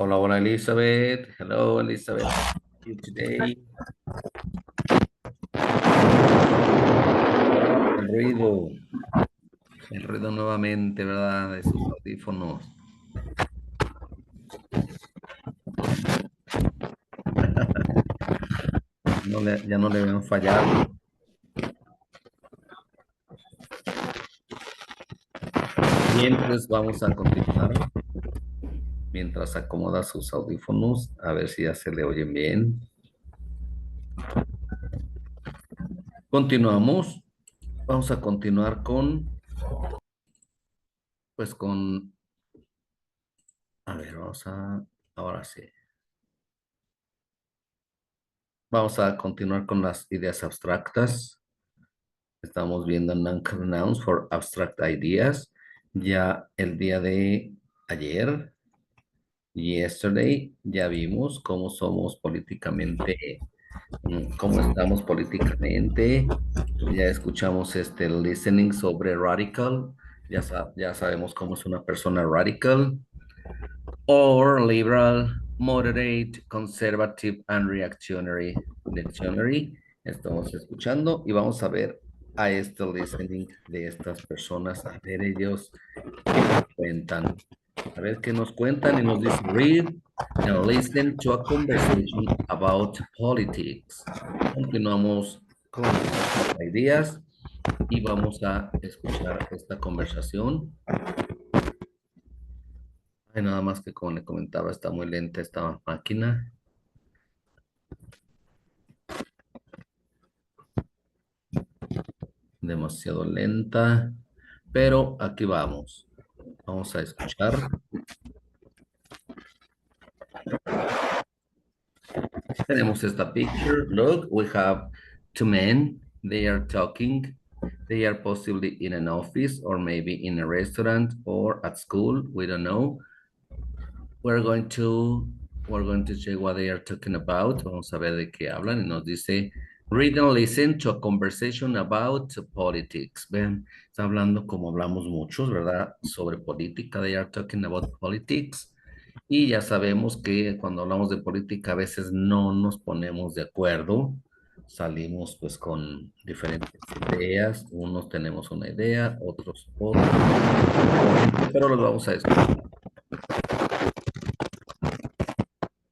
Hola, hola Elizabeth. Hello Elizabeth. How are you today? El el ruido nuevamente, ¿verdad? De sus audífonos. Ya no le habían fallado. Bien, pues vamos a continuar mientras acomoda sus audífonos, a ver si ya se le oyen bien. Continuamos. Vamos a continuar con, a ver, ahora sí. Vamos a continuar con las ideas abstractas. Estamos viendo non-nouns for abstract ideas. Ya el día de ayer, yesterday, ya vimos cómo somos políticamente, cómo estamos políticamente. Ya escuchamos este listening sobre radical. Ya sabemos cómo es una persona radical. Or liberal, moderate, conservative, and reactionary. Dictionary. Estamos escuchando y vamos a ver a este listening de estas personas. A ver ellos qué nos cuentan. A ver qué nos cuentan y nos dice read and listen to a conversation about politics. Continuamos con las ideas y vamos a escuchar esta conversación. Ay, nada más que como le comentaba, está muy lenta esta máquina. Demasiado lenta. Pero aquí vamos. Vamos a escuchar. Tenemos esta picture. Look, we have two men. They are talking. They are possibly in an office or maybe in a restaurant or at school. We don't know. We're going to check what they are talking about. Vamos a ver de qué hablan y nos dice read and listen to a conversation about politics. Vean, está hablando como hablamos muchos, ¿verdad? Sobre política. They are talking about politics. Y ya sabemos que cuando hablamos de política a veces no nos ponemos de acuerdo. Salimos pues con diferentes ideas. Unos tenemos una idea, otros otra. Pero los vamos a escuchar.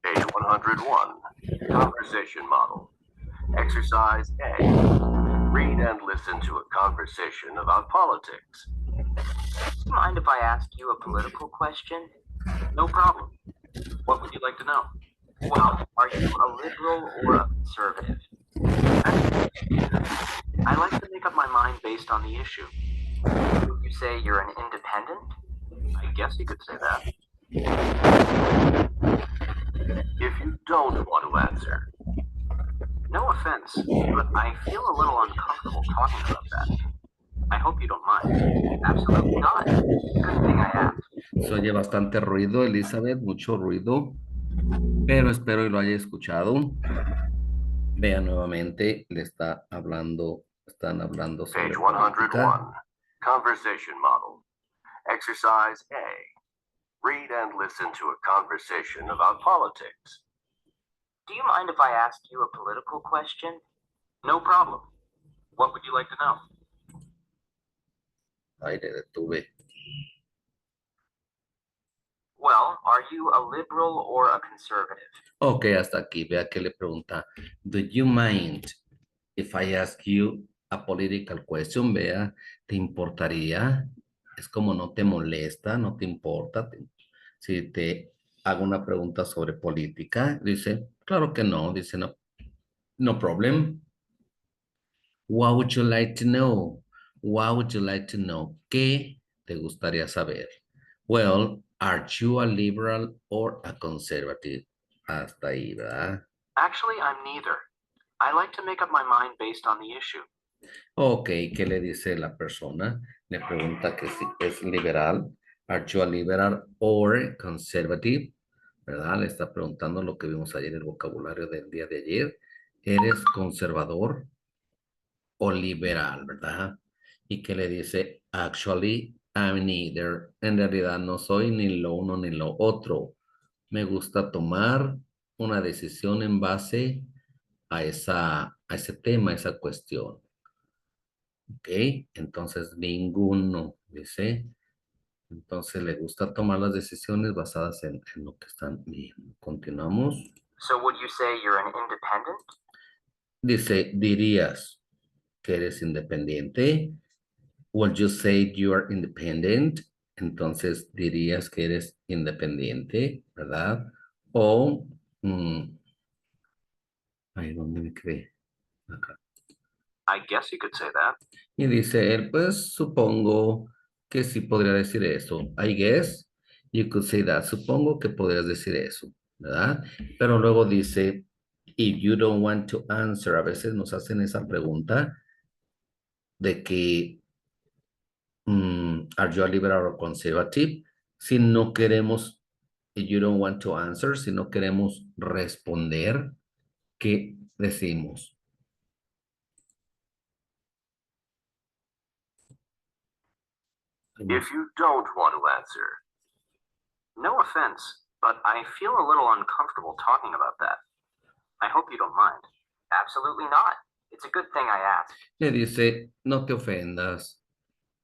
Page 101, Conversation Model. Exercise A. Read and listen to a conversation about politics. Do you mind if I ask you a political question? No problem. What would you like to know? Well, are you a liberal or a conservative? I like to make up my mind based on the issue. Would you say you're an independent? I guess you could say that. If you don't want to answer. No offense, but I feel a little uncomfortable talking about that. I hope you don't mind. Absolutely not. Good thing I asked. Se oye bastante ruido, Elizabeth, mucho ruido, pero espero que lo haya escuchado. Vea nuevamente, están hablando sobre Page política. 101, Conversation Model. Exercise A. Read and listen to a conversation about politics. Do you mind if I ask you a political question? No problem. What would you like to know? Ahí le detuve. Well, are you a liberal or a conservative? Ok, hasta aquí. Vea que le pregunta, do you mind if I ask you a political question? Vea, ¿te importaría? Es como no te molesta, no te importa. Si te hago una pregunta sobre política, dice, claro que no. Dice, no, no problem. What would you like to know? What would you like to know? ¿Qué te gustaría saber? Well, are you a liberal or a conservative? Hasta ahí, ¿verdad? Actually, I'm neither. I like to make up my mind based on the issue. Ok, ¿qué le dice la persona? Le pregunta que si es liberal. Are you a liberal or conservative? ¿Verdad? Le está preguntando lo que vimos ayer, el vocabulario del día de ayer. ¿Eres conservador o liberal, verdad? Y que le dice, actually, I'm neither. En realidad no soy ni lo uno ni lo otro. Me gusta tomar una decisión en base a ese tema, a esa cuestión. ¿Ok? Entonces, ninguno, dice. Entonces, le gusta tomar las decisiones basadas en lo que están viendo. Continuamos. So would you say you're an independent? Dice, ¿dirías que eres independiente? Would you say you are independent? Entonces, dirías que eres independiente, ¿verdad? O, ahí donde me quedé. Acá. I guess you could say that. Y dice él, pues supongo que sí podría decir eso. I guess you could say that. Supongo que podrías decir eso, ¿verdad? Pero luego dice, if you don't want to answer, a veces nos hacen esa pregunta de que, are you a liberal or conservative? Si no queremos, if you don't want to answer, si no queremos responder, ¿qué decimos? If you don't want to answer, No offense, but I feel a little uncomfortable talking about that. I hope you don't mind. Absolutely not. It's a good thing I asked. Le dice, no te ofendas,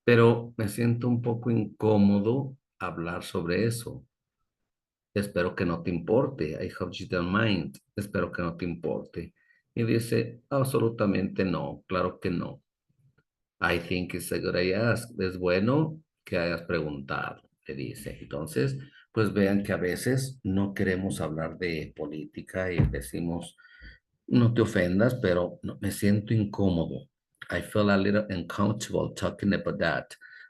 pero me siento un poco incómodo hablar sobre eso. Espero que no te importe. I hope you don't mind. Espero que no te importe. Y dice, absolutamente no, claro que no. I think it's a good idea. Es bueno que hayas preguntado, le dice. Entonces, pues vean que a veces no queremos hablar de política y decimos, no te ofendas, pero me siento incómodo. I feel a little uncomfortable talking about that.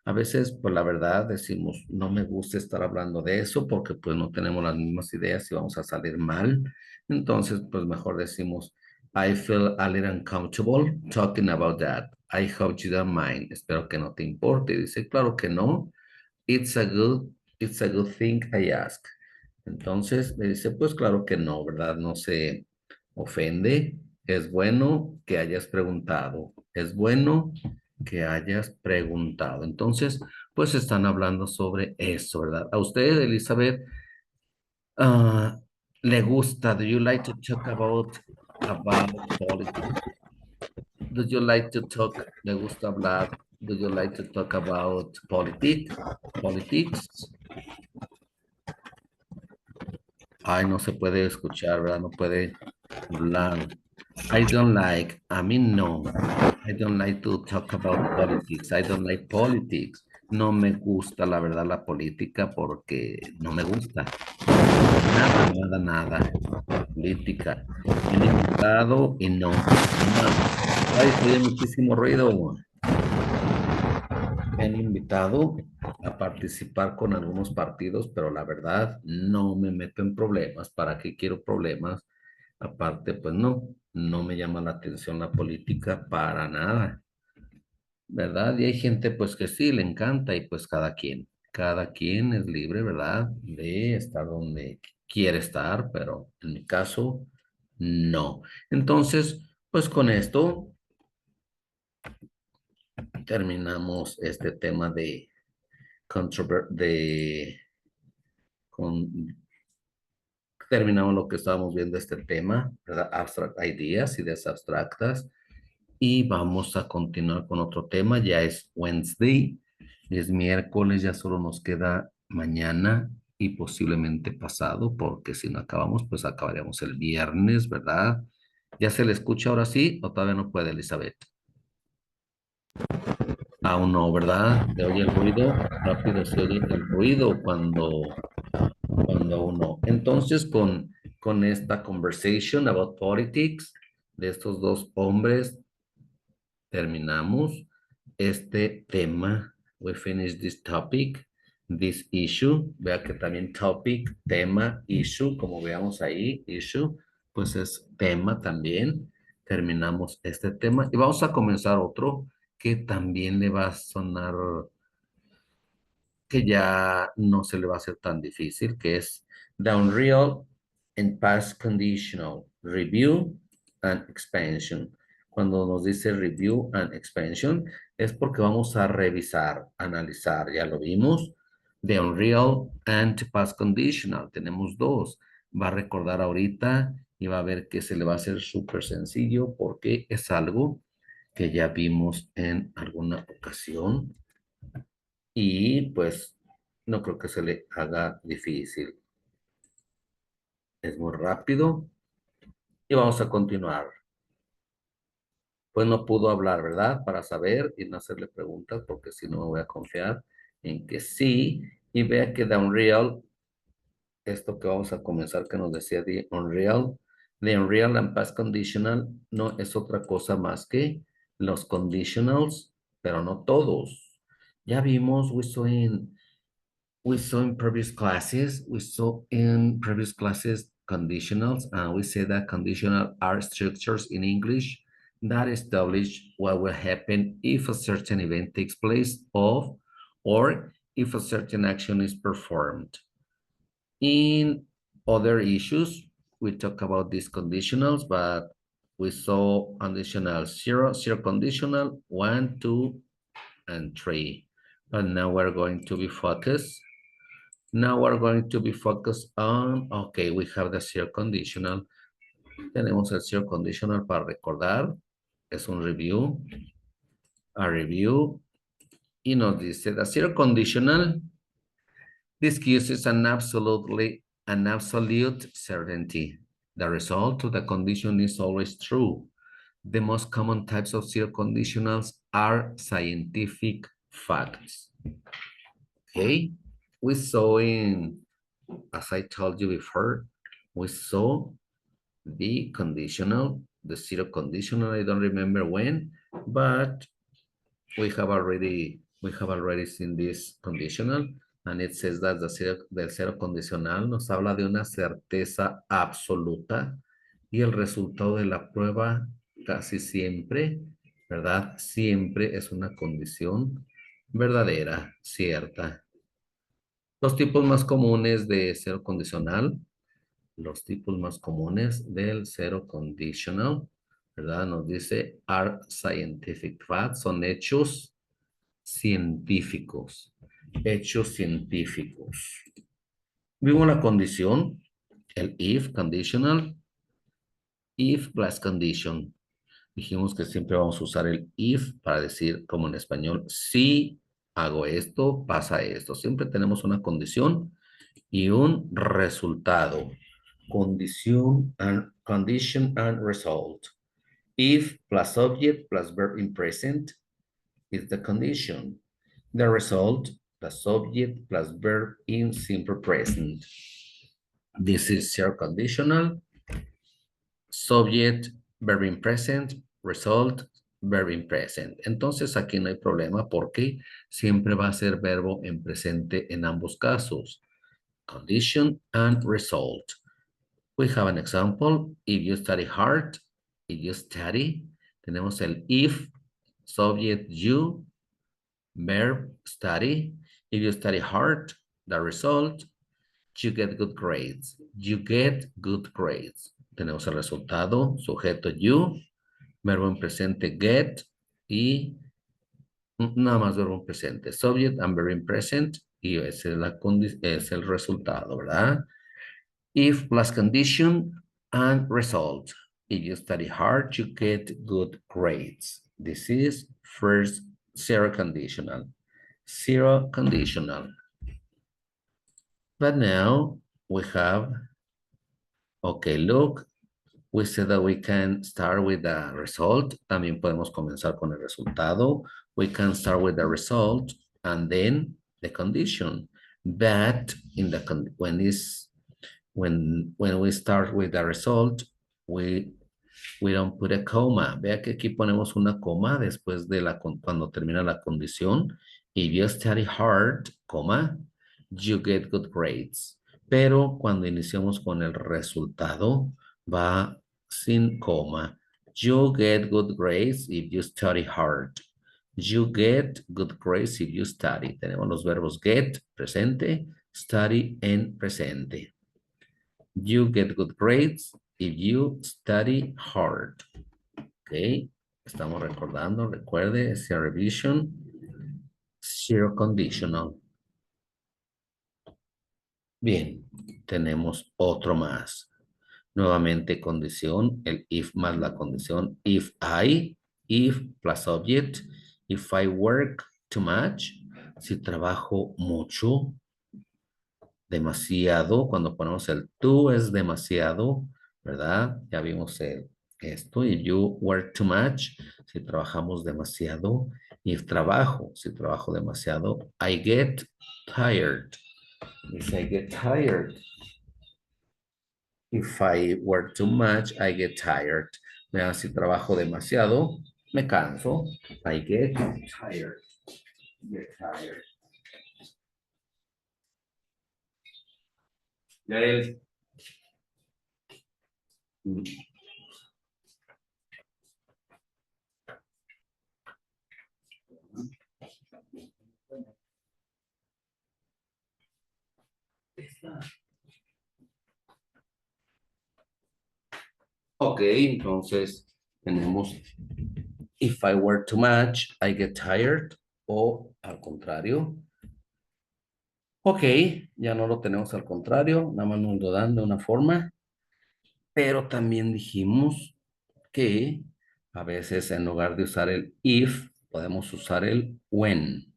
A veces, pues la verdad, decimos, no me gusta estar hablando de eso porque pues no tenemos las mismas ideas y vamos a salir mal. Entonces, pues mejor decimos, I feel a little uncomfortable talking about that. I hope you don't mind. Espero que no te importe. Y dice, claro que no. It's a good thing I ask. Entonces le dice, pues claro que no, ¿verdad? No se ofende. Es bueno que hayas preguntado. Es bueno que hayas preguntado. Entonces, pues están hablando sobre eso, ¿verdad? A usted, Elizabeth, le gusta. Do you like to talk about politics? Do you like to talk? ¿Le gusta hablar? Do you like to talk about politics? Ay, no se puede escuchar, ¿verdad? No puede hablar. I don't like, a mí no. I don't like to talk about politics. I don't like politics. No me gusta, la verdad, la política porque no me gusta. Nada, nada, nada. Política. Me han invitado y no. Ay, estoy muchísimo ruido. Me han invitado a participar con algunos partidos, pero la verdad no me meto en problemas. ¿Para qué quiero problemas? Aparte, pues no me llama la atención la política para nada, ¿verdad? Y hay gente pues que sí le encanta y pues cada quien es libre, ¿verdad? De estar donde quiere estar, pero en mi caso, no. Entonces, pues con esto terminamos este tema de con, terminamos lo que estábamos viendo este tema, ¿verdad? Abstract ideas, ideas abstractas. Y vamos a continuar con otro tema. Ya es Wednesday, es miércoles, ya solo nos queda mañana y posiblemente pasado, porque si no acabamos, pues acabaremos el viernes, ¿verdad? ¿Ya se le escucha ahora sí o todavía no puede, Elizabeth? Aún no, ¿verdad? ¿Se oye el ruido? Rápido se oye el ruido cuando uno. Entonces, con esta conversation about politics de estos dos hombres, terminamos este tema. We finish this topic, this issue. Vea que también topic, tema, issue, como veamos ahí, issue, pues es tema también. Terminamos este tema y vamos a comenzar otro que también le va a sonar, que ya no se le va a hacer tan difícil, que es the Unreal and Past Conditional Review and Expansion. Cuando nos dice Review and Expansion es porque vamos a revisar, analizar, ya lo vimos, The unreal and past conditional. Tenemos dos. Va a recordar ahorita y va a ver que se le va a hacer súper sencillo porque es algo que ya vimos en alguna ocasión y pues no creo que se le haga difícil. Es muy rápido y vamos a continuar. Pues no pudo hablar, ¿verdad? Para saber y no hacerle preguntas porque si no me voy a confiar en que sí. Y vea que the unreal, esto que vamos a comenzar que nos decía the unreal and past conditional no es otra cosa más que los conditionals, pero no todos. Ya vimos, we saw in previous classes conditionals, and we said that conditional are structures in English that establish what will happen if a certain event takes place or if a certain action is performed. In other issues, we talk about these conditionals, but we saw conditional 0, 0 conditional, 1, 2, and 3. But now we're going to be focused. Now we're going to be focused on, okay, we have the 0 conditional. Tenemos el 0 conditional para recordar. Es un review. A review. Y nos dice, the 0 conditional discusses an absolute certainty. The result of the condition is always true. The most common types of 0 conditionals are scientific facts. Okay, we saw as I told you before, we saw the conditional, the 0 conditional, I don't remember when, but we have already seen this conditional, and it says that del cero condicional nos habla de una certeza absoluta y el resultado de la prueba casi siempre, ¿verdad? Siempre es una condición verdadera, cierta. Los tipos más comunes de cero condicional, los tipos más comunes del cero conditional, ¿verdad? Nos dice are scientific facts, son hechos científicos. Hechos científicos. Vimos la condición, el if conditional, if plus condition. Dijimos que siempre vamos a usar el if para decir, como en español, si hago esto, pasa esto. Siempre tenemos una condición y un resultado. Condition and result. If plus subject plus verb in present is the condition. The result, the subject plus verb in simple present. This is zero conditional. Subject, verb in present, result, verb in present. Entonces aquí no hay problema porque siempre va a ser verbo en presente en ambos casos. Condition and result. We have an example. If you study hard, if you study, tenemos el if, subject you, verb study. If you study hard, the result, you get good grades. You get good grades. Tenemos el resultado, sujeto you, verbo en presente get y nada más verbo en presente. Subject and verb in present y ese es el resultado, ¿verdad? If plus condition and result. If you study hard, you get good grades. This is first zero conditional. Zero conditional. But now we have, okay, look, we said that we can start with the result. También podemos comenzar con el resultado. We can start with the result and then the condition. But in the when we start with the result, we don't put a comma. Vea que aquí ponemos una coma después de cuando termina la condición. If you study hard, comma, you get good grades. Pero cuando iniciamos con el resultado, va sin coma. You get good grades if you study hard. You get good grades if you study. Tenemos los verbos get, presente, study, en presente. You get good grades if you study hard. Ok, estamos recordando, recuerde, ese revision, zero conditional. Bien, tenemos otro más. Nuevamente condición, el if más la condición. If plus object. If I work too much. Si trabajo mucho, demasiado. Cuando ponemos el too es demasiado, ¿verdad? Ya vimos esto. If you work too much, si trabajamos demasiado. If trabajo, si trabajo demasiado. I get tired. If I get tired. If I work too much, I get tired. Vean, si trabajo demasiado, me canso. I get tired. Get tired. Yael. Ok, entonces tenemos if I work too much, I get tired. O al contrario. Ok, ya no lo tenemos al contrario, nada más nos lo dan de una forma. Pero también dijimos que a veces en lugar de usar el if, podemos usar el when.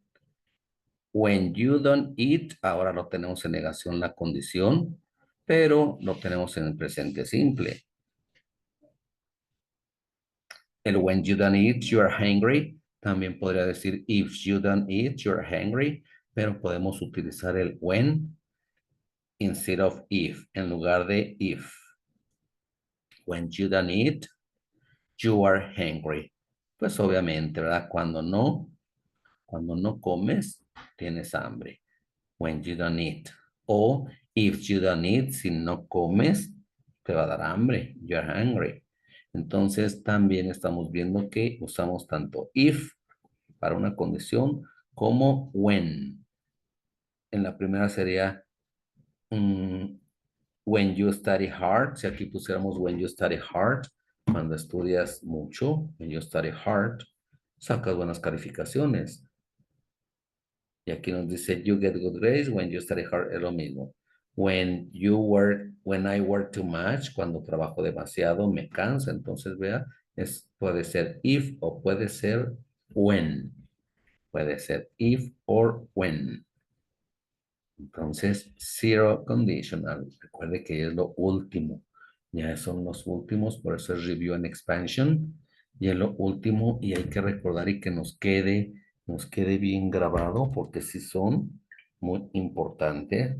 When you don't eat, ahora lo tenemos en negación la condición, pero lo tenemos en el presente simple. El when you don't eat, you are hungry. También podría decir if you don't eat, you are hungry, pero podemos utilizar el when instead of if, en lugar de if. When you don't eat, you are hungry. Pues obviamente, ¿verdad? Cuando no comes, tienes hambre. When you don't eat. O if you don't eat, si no comes, te va a dar hambre. You're hungry. Entonces también estamos viendo que usamos tanto if para una condición como when. En la primera sería when you study hard. Si aquí pusiéramos when you study hard, cuando estudias mucho, when you study hard, sacas buenas calificaciones. Y aquí nos dice, you get good grades when you study hard, es lo mismo. When I work too much, cuando trabajo demasiado, me cansa. Entonces, vea, puede ser if o puede ser when. Puede ser if or when. Entonces, zero conditional. Recuerde que es lo último. Ya son los últimos, por eso es review and expansion. Y es lo último y hay que recordar y que nos quede bien grabado porque sí son muy importantes.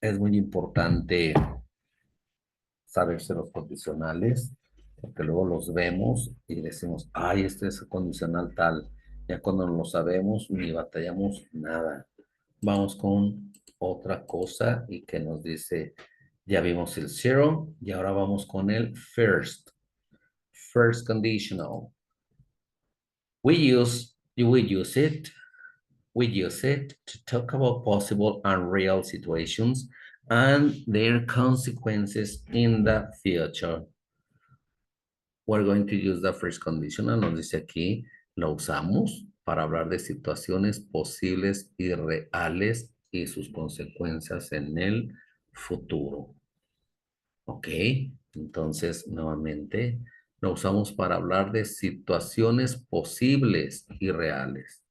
Es muy importante saberse los condicionales porque luego los vemos y decimos, ay, este es el condicional tal. Ya cuando no lo sabemos ni batallamos nada. Vamos con otra cosa y que nos dice, ya vimos el zero y ahora vamos con el first. First conditional. We use it to talk about possible and real situations and their consequences in the future. We're going to use the first conditional. Nos dice aquí, lo usamos para hablar de situaciones posibles y reales y sus consecuencias en el futuro. Ok, entonces nuevamente lo usamos para hablar de situaciones posibles y reales.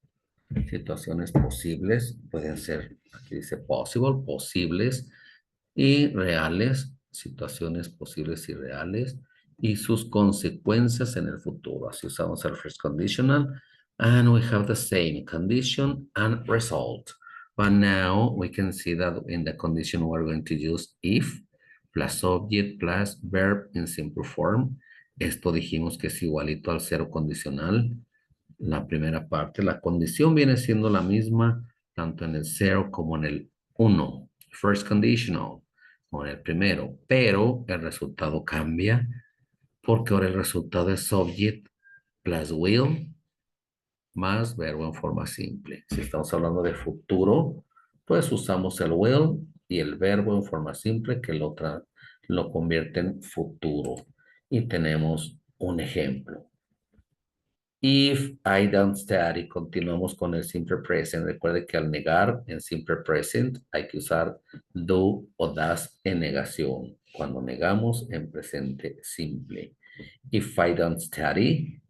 Situaciones posibles pueden ser, aquí dice possible, posibles y reales, situaciones posibles y reales y sus consecuencias en el futuro. Así usamos el first conditional and we have the same condition and result. But now we can see that in the condition we're going to use if plus subject plus verb in simple form. Esto dijimos que es igualito al cero condicional. La primera parte, la condición viene siendo la misma tanto en el 0 como en el 1. First conditional, o en el primero, pero el resultado cambia porque ahora el resultado es subject plus will más verbo en forma simple. Si estamos hablando de futuro, pues usamos el will y el verbo en forma simple que lo convierte en futuro. Y tenemos un ejemplo. If I don't study, continuamos con el simple present. Recuerde que al negar en simple present hay que usar do o das en negación. Cuando negamos en presente simple. If I don't study,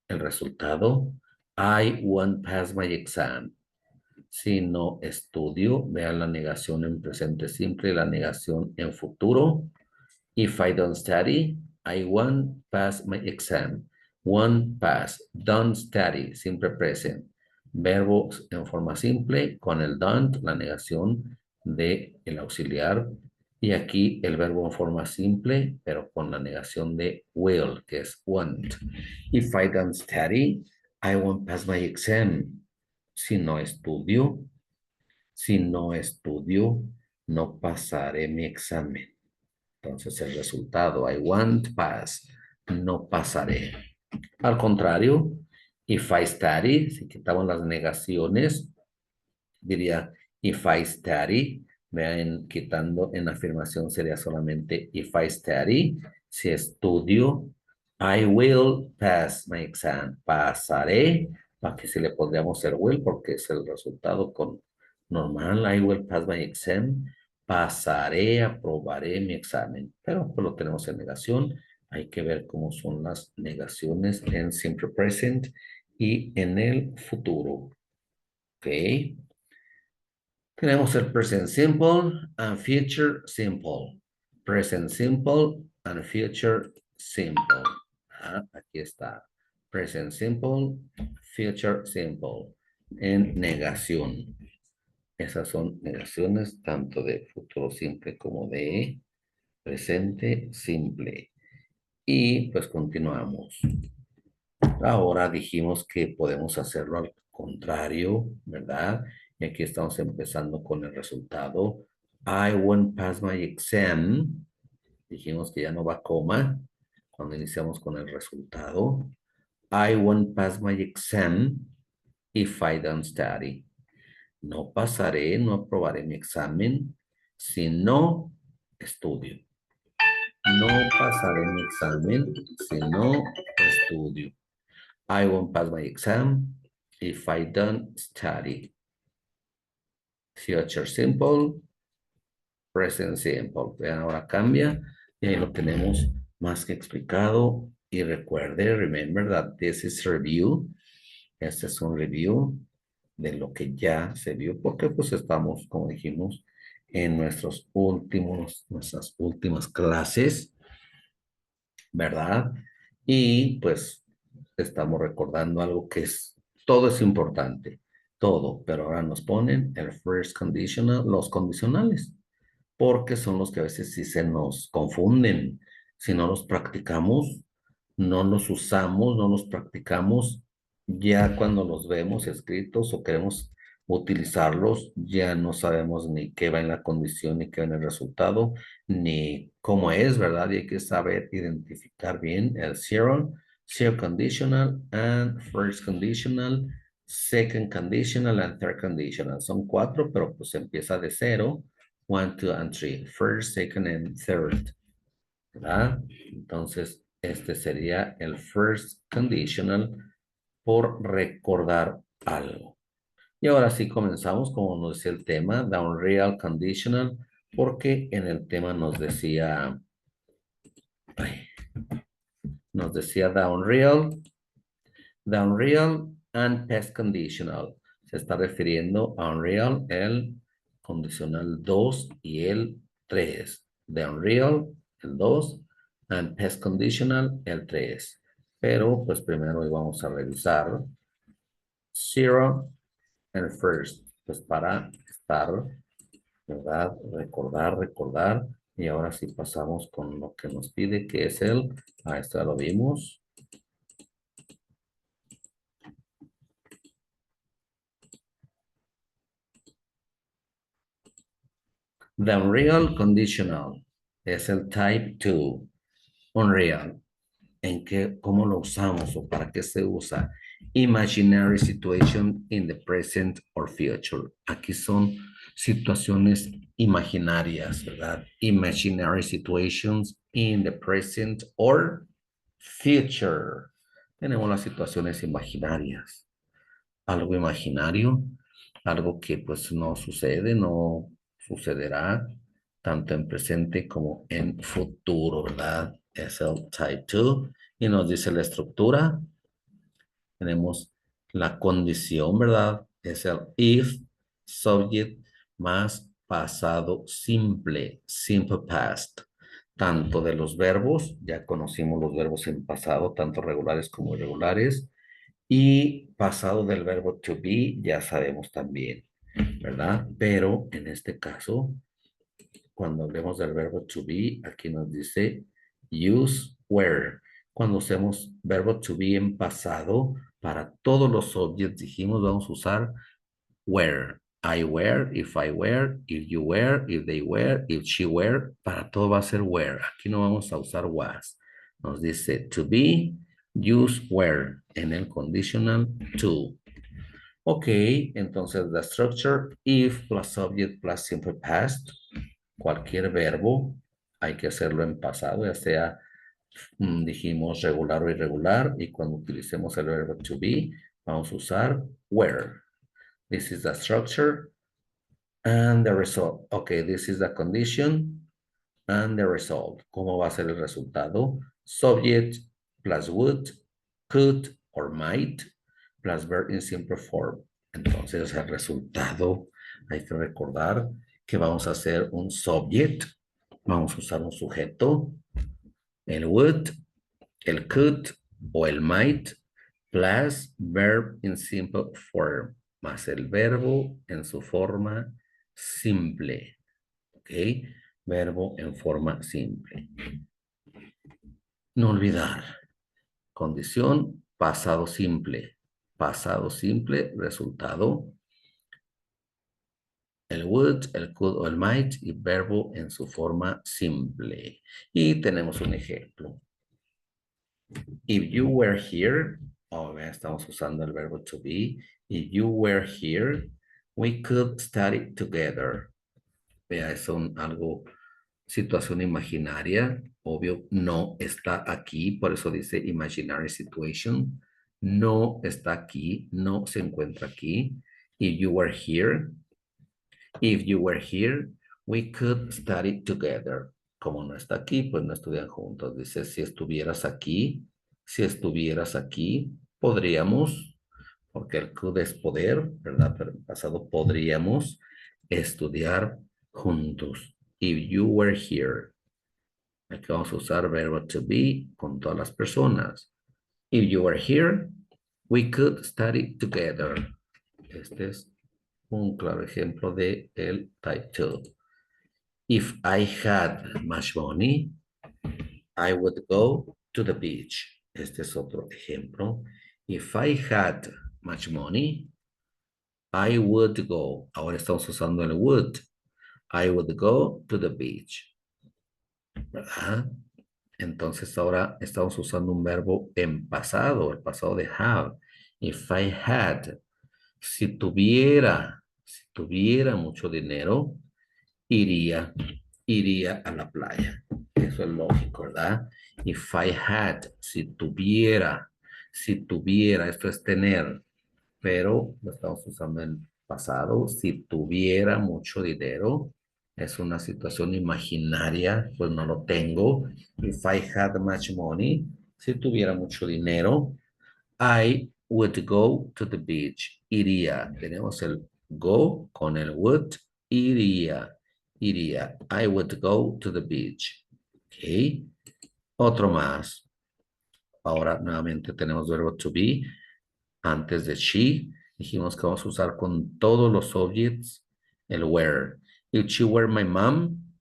el resultado, I won't pass my exam. Si no estudio, vean la negación en presente simple y la negación en futuro. If I don't study, I won't pass my exam. Won't pass. Don't study, simple present. Verbos en forma simple con el don't, la negación de el auxiliar. Y aquí el verbo en forma simple, pero con la negación de will, que es won't. If I don't study, I won't pass my exam. Si no estudio, no pasaré mi examen. Entonces el resultado, I won't pass, no pasaré. Al contrario, if I study, si quitamos las negaciones, diría if I study, vean, quitando en afirmación sería solamente if I study, si estudio, I will pass my exam, pasaré, aquí sí le podríamos hacer will porque es el resultado con normal, I will pass my exam, pasaré, aprobaré mi examen, pero pues lo tenemos en negación, hay que ver cómo son las negaciones en simple present y en el futuro, ¿ok? Tenemos el present simple and future simple. Present simple and future simple. Aquí está. Present simple, future simple. En negación. Esas son negaciones tanto de futuro simple como de presente simple. Y pues continuamos. Ahora dijimos que podemos hacerlo al contrario, ¿verdad? Y aquí estamos empezando con el resultado. I won't pass my exam. Dijimos que ya no va coma cuando iniciamos con el resultado. I won't pass my exam if I don't study. No pasaré, no aprobaré mi examen si no estudio. No pasaré mi examen si no estudio. I won't pass my exam if I don't study. Future simple, present simple. Vean, ahora cambia y ahí lo tenemos más que explicado. Y recuerde, remember that this is review. Este es un review de lo que ya se vio porque pues estamos, como dijimos, en nuestras últimas clases, ¿verdad? Y pues estamos recordando algo que todo es importante, todo, pero ahora nos ponen el first conditional, los condicionales, porque son los que a veces sí se nos confunden. Si no los practicamos, no los usamos, no los practicamos, ya cuando los vemos escritos o queremos utilizarlos, ya no sabemos ni qué va en la condición, ni qué va en el resultado, ni cómo es, ¿verdad? Y hay que saber identificar bien el zero conditional and first conditional, second conditional and third conditional. Son 4, pero pues empieza de 0, 1, 2, and 3. First, second, and third. ¿Verdad? Entonces, este sería el first conditional por recordar algo. Y ahora sí comenzamos, como nos decía el tema, down real conditional, porque en el tema nos decía down real and past conditional. Se está refiriendo a unreal, el condicional 2 y el 3. Down real, el 2, and past conditional, el 3. Pero pues primero hoy vamos a revisar zero and first, pues para estar, ¿verdad? Recordar. Y ahora sí pasamos con lo que nos pide, que es esto ya lo vimos. The unreal conditional es el type 2, unreal. ¿Cómo lo usamos o para qué se usa? Imaginary situation in the present or future. Aquí son situaciones imaginarias, ¿verdad? Imaginary situations in the present or future. Tenemos las situaciones imaginarias. Algo imaginario, algo que pues no sucede, no sucederá tanto en presente como en futuro, ¿verdad? Es el type 2 y nos dice la estructura. Tenemos la condición, ¿verdad? Es el if, subject, más pasado simple, simple past. Tanto de los verbos, ya conocimos los verbos en pasado, tanto regulares como irregulares, y pasado del verbo to be, ya sabemos también, ¿verdad? Pero en este caso, cuando hablemos del verbo to be, aquí nos dice use were. Cuando usemos verbo to be en pasado, para todos los subjects dijimos vamos a usar were. I were, if I were, if you were, if they were, if she were. Para todo va a ser were. Aquí no vamos a usar was. Nos dice to be, use were en el conditional to. Ok, entonces la structure if plus subject plus simple past. Cualquier verbo hay que hacerlo en pasado, ya sea, dijimos, regular o irregular. Y cuando utilicemos el verbo to be, vamos a usar were. This is the structure and the result. Okay, this is the condition and the result. ¿Cómo va a ser el resultado? Subject plus would, could or might plus verb in simple form. Entonces el resultado hay que recordar que vamos a hacer un subject, vamos a usar un sujeto, el would, el could o el might plus verb in simple form, más el verbo en su forma simple. ¿Ok? Verbo en forma simple. No olvidar. Condición, pasado simple. Pasado simple, resultado. El would, el could o el might y verbo en su forma simple. Y tenemos un ejemplo. If you were here, estamos usando el verbo to be. If you were here, we could study together. Vea, es algo, situación imaginaria. Obvio, no está aquí, por eso dice imaginary situation. No está aquí, no se encuentra aquí. If you were here, we could study together. Como no está aquí, pues no estudian juntos. Dice, si estuvieras aquí, podríamos, porque el could es poder, ¿verdad? Pero en pasado podríamos estudiar juntos. If you were here. Aquí vamos a usar verbo to be con todas las personas. If you were here, we could study together. Este es un claro ejemplo de el type 2. If I had much money, I would go to the beach. Este es otro ejemplo. If I had much money, I would go. Ahora estamos usando el would. I would go to the beach. ¿Verdad? Entonces ahora estamos usando un verbo en pasado, el pasado de have. If I had, si tuviera mucho dinero, iría a la playa. Eso es lógico, ¿verdad? If I had, si tuviera, esto es tener, pero lo estamos usando en pasado. Si tuviera mucho dinero, es una situación imaginaria, pues no lo tengo. If I had much money, si tuviera mucho dinero, I would go to the beach. Iría. Tenemos el go con el would. Iría. I would go to the beach. Ok. Otro más. Ahora nuevamente tenemos verbo to be. Antes de she, dijimos que vamos a usar con todos los subjects el were. If she were my mom,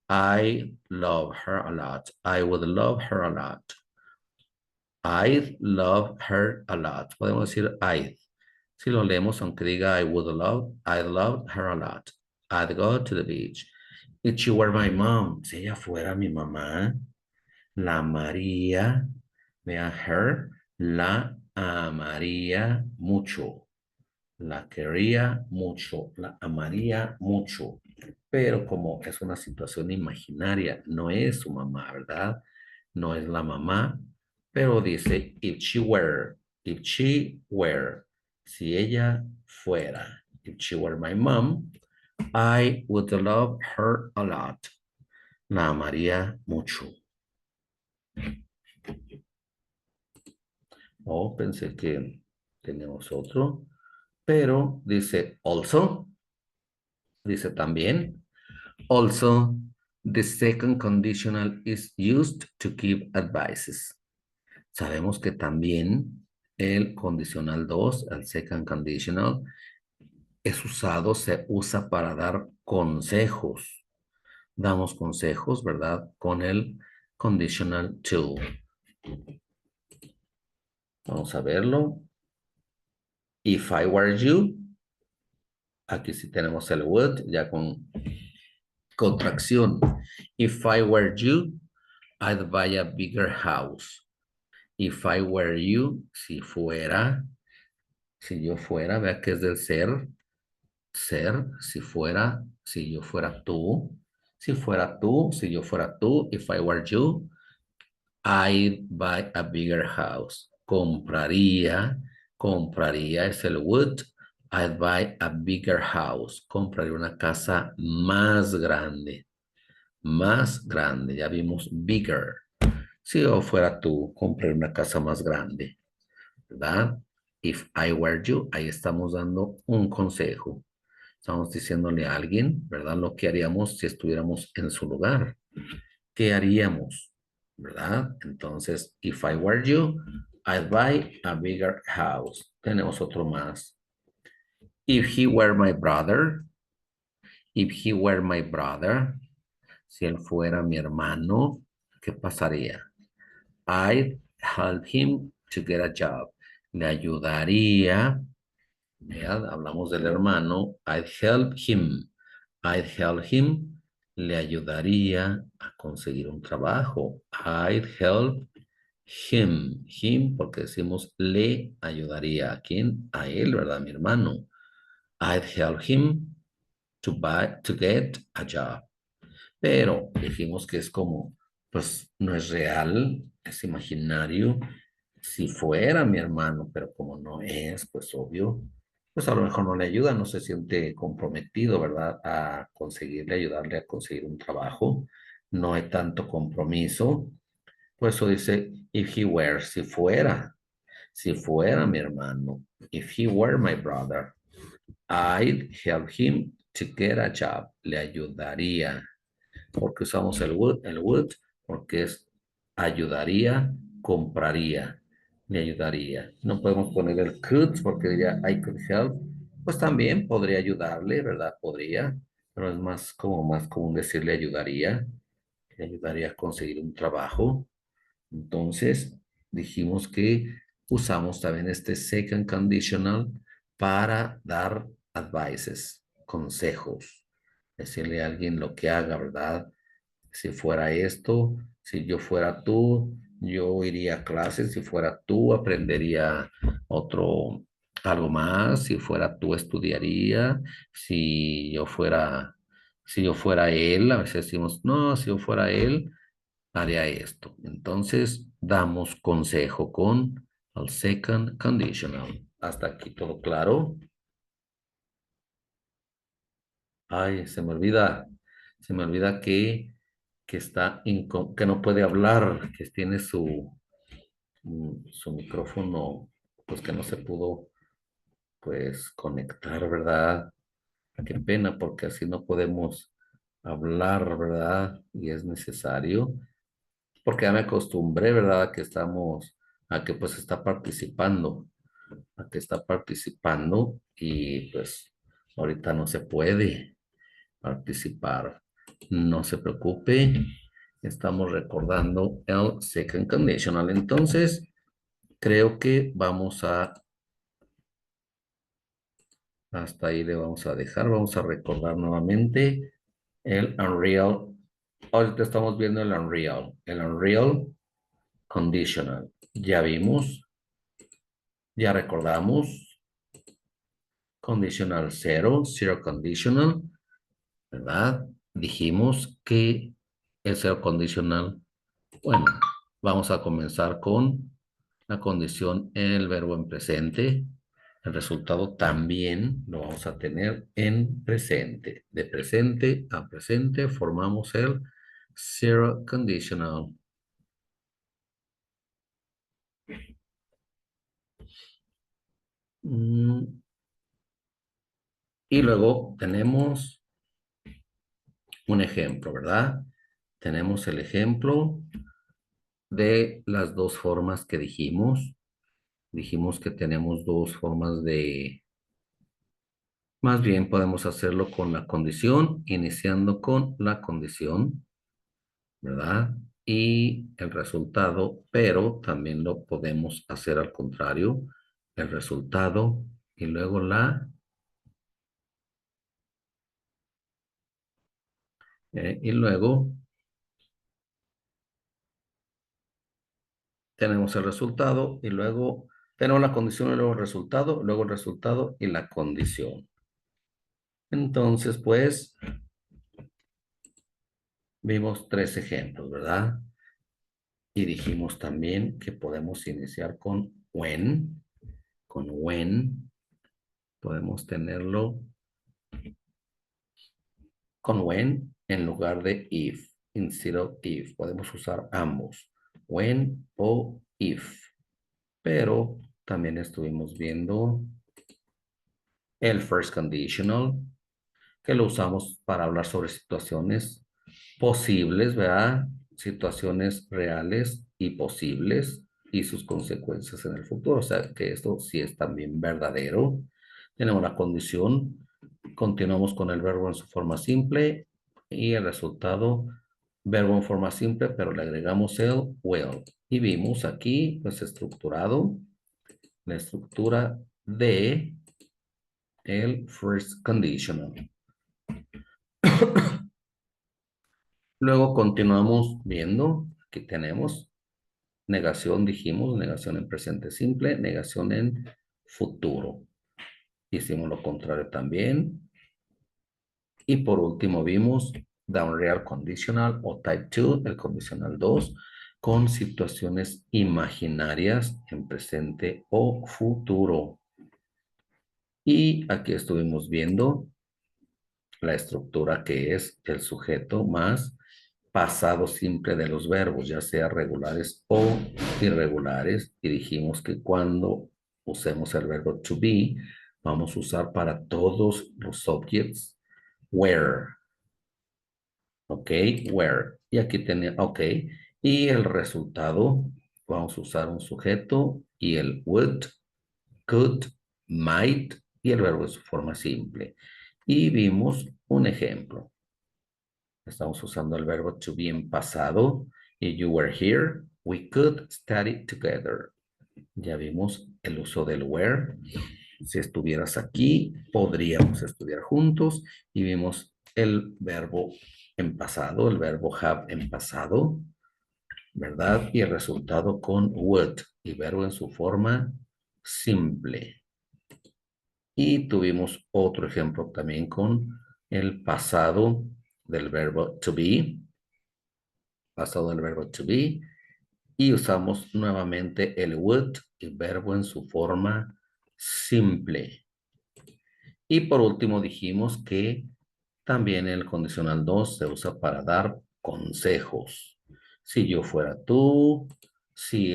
I love her a lot. I would love her a lot. I love her a lot. Podemos decir I. Si lo leemos, aunque diga I love her a lot. I'd go to the beach. If she were my mom, si ella fuera mi mamá, la amaría, vea her, la amaría mucho. La quería mucho, la amaría mucho. Pero como es una situación imaginaria, no es su mamá, ¿verdad? no es la mamá, pero dice if she were, si ella fuera, if she were my mom, I would love her a lot. La amaría mucho. Oh, pensé que teníamos otro, pero dice also, dice también. Also, the second conditional is used to give advices. Sabemos que también el condicional 2, el second conditional, es usado, se usa para dar consejos. Damos consejos, ¿verdad? Con el conditional 2. Vamos a verlo. If I were you, aquí sí tenemos el would, ya con contracción. If I were you, I'd buy a bigger house. If I were you, si fuera, si yo fuera, vea que es del ser, si fuera, si yo fuera tú, si fuera tú, si yo fuera tú, if I were you, I'd buy a bigger house. Compraría es el would, I'd buy a bigger house. Compraría una casa más grande, ya vimos bigger. Si yo fuera tú, compré una casa más grande, ¿verdad? If I were you, ahí estamos dando un consejo. Estamos diciéndole a alguien, ¿verdad? Lo que haríamos si estuviéramos en su lugar. ¿Qué haríamos? ¿Verdad? Entonces, if I were you, I'd buy a bigger house. Tenemos otro más. If he were my brother, si él fuera mi hermano, ¿qué pasaría? I'd help him to get a job. Le ayudaría. ¿Verdad? Hablamos del hermano. I'd help him. Le ayudaría a conseguir un trabajo. I'd help him. Him porque decimos le ayudaría. ¿A quién? A él, ¿verdad? Mi hermano. I'd help him to get a job. Pero dijimos que es como, pues no es real, es imaginario. Si fuera mi hermano, pero como no es, pues obvio, pues a lo mejor no le ayuda, no se siente comprometido, ¿verdad? A conseguirle, ayudarle a conseguir un trabajo. No hay tanto compromiso. Por eso dice, if he were, si fuera mi hermano, if he were my brother, I'd help him to get a job. Le ayudaría. Porque usamos el would, porque es ayudaría, compraría, le ayudaría. No podemos poner el could porque diría I could help. Pues también podría ayudarle, ¿verdad? Podría, pero es más común decirle ayudaría, le ayudaría a conseguir un trabajo. Entonces, dijimos que usamos también este second conditional para dar advices, consejos. Decirle a alguien lo que haga, ¿verdad? Si fuera esto, si yo fuera tú, yo iría a clases, si fuera tú, aprendería algo más, si fuera tú, estudiaría, si yo fuera él, a veces decimos, no, si yo fuera él, haría esto. Entonces, damos consejo con el second conditional. Hasta aquí todo claro. Ay, se me olvida que no puede hablar, que tiene su micrófono, pues que no se pudo, pues, conectar, ¿verdad? Qué pena, porque así no podemos hablar, ¿verdad? Y es necesario, porque ya me acostumbré, ¿verdad? A que pues está participando y pues ahorita no se puede participar. No se preocupe, estamos recordando el second conditional. Entonces, creo que hasta ahí le vamos a dejar. Vamos a recordar nuevamente el Unreal. Ahorita estamos viendo el Unreal conditional. Ya vimos, ya recordamos. Conditional 0, zero conditional, ¿verdad? Dijimos que el cero condicional, bueno, Vamos a comenzar con la condición en el verbo en presente. El resultado también lo vamos a tener en presente. De presente a presente formamos el zero conditional. Y luego tenemos un ejemplo, ¿verdad? Tenemos el ejemplo de las dos formas que dijimos. Dijimos que tenemos dos formas de... Más bien podemos hacerlo con la condición, iniciando con la condición, ¿verdad? Y el resultado, pero también lo podemos hacer al contrario, el resultado y luego y luego tenemos el resultado y luego tenemos la condición y luego el resultado y la condición. Entonces, pues, vimos tres ejemplos, ¿verdad? Y dijimos también que podemos iniciar con when. Con when podemos tenerlo con when en lugar de if. Instead of if. Podemos usar ambos. When o if. Pero también estuvimos viendo el first conditional, que lo usamos para hablar sobre situaciones posibles, ¿verdad? Situaciones reales y posibles y sus consecuencias en el futuro. O sea, que esto sí es también verdadero. Tenemos la condición, continuamos con el verbo en su forma simple y el resultado, verbo en forma simple, pero le agregamos el will. Y vimos aquí, pues estructurado, la estructura de el first conditional. Luego continuamos viendo, aquí tenemos negación, dijimos, negación en presente simple, negación en futuro. Hicimos lo contrario también. Y por último vimos down real conditional o type 2, el condicional 2, con situaciones imaginarias en presente o futuro. Y aquí estuvimos viendo la estructura que es el sujeto más pasado simple de los verbos, ya sea regulares o irregulares, y dijimos que cuando usemos el verbo to be, vamos a usar para todos los subjects where, ¿ok? Where. Y aquí tenía, ok. Y el resultado, vamos a usar un sujeto y el would, could, might y el verbo de su forma simple. Y vimos un ejemplo. Estamos usando el verbo to be en pasado. If you were here, we could study together. Ya vimos el uso del were. Si estuvieras aquí, podríamos estudiar juntos. Y vimos el verbo en pasado, el verbo have en pasado, ¿verdad? Y el resultado con would y verbo en su forma simple. Y tuvimos otro ejemplo también con el pasado del verbo to be, pasado del verbo to be, y usamos nuevamente el would y verbo en su forma simple. Y por último dijimos que también el condicional 2 se usa para dar consejos. Si yo fuera tú, si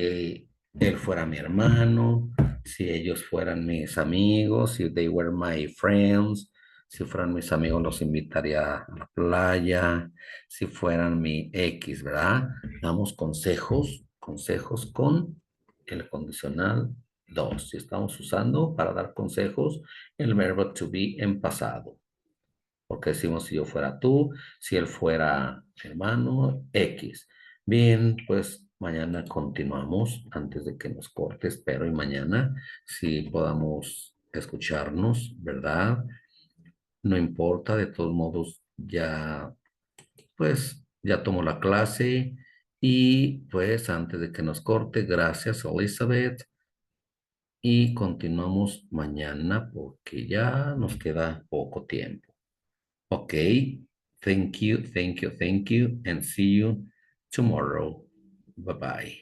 él fuera mi hermano, si ellos fueran mis amigos, si they were my friends, si fueran mis amigos los invitaría a la playa, si fueran mi X, ¿verdad? Damos consejos, consejos con el condicional 2. Si estamos usando para dar consejos el verbo to be en pasado. Porque decimos si yo fuera tú, si él fuera hermano, X. Bien, pues mañana continuamos antes de que nos corte, espero, y mañana si podamos escucharnos, ¿verdad? No importa, de todos modos ya, pues ya tomo la clase y pues antes de que nos corte, gracias Elizabeth y continuamos mañana porque ya nos queda poco tiempo. Okay, thank you, and see you tomorrow. Bye bye.